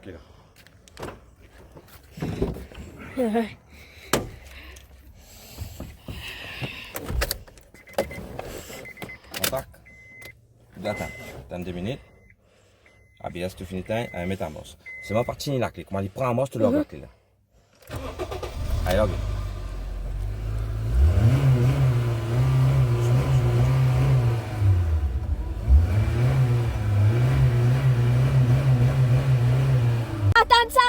clé là. Ouais. Contact. D'attendre. Attends 2 minutes. ABS tu finis temps, mettre en bosse. C'est ma partie la clé. Comment il prend en bosse, tu log la clé là. Allez, log. Attends ça!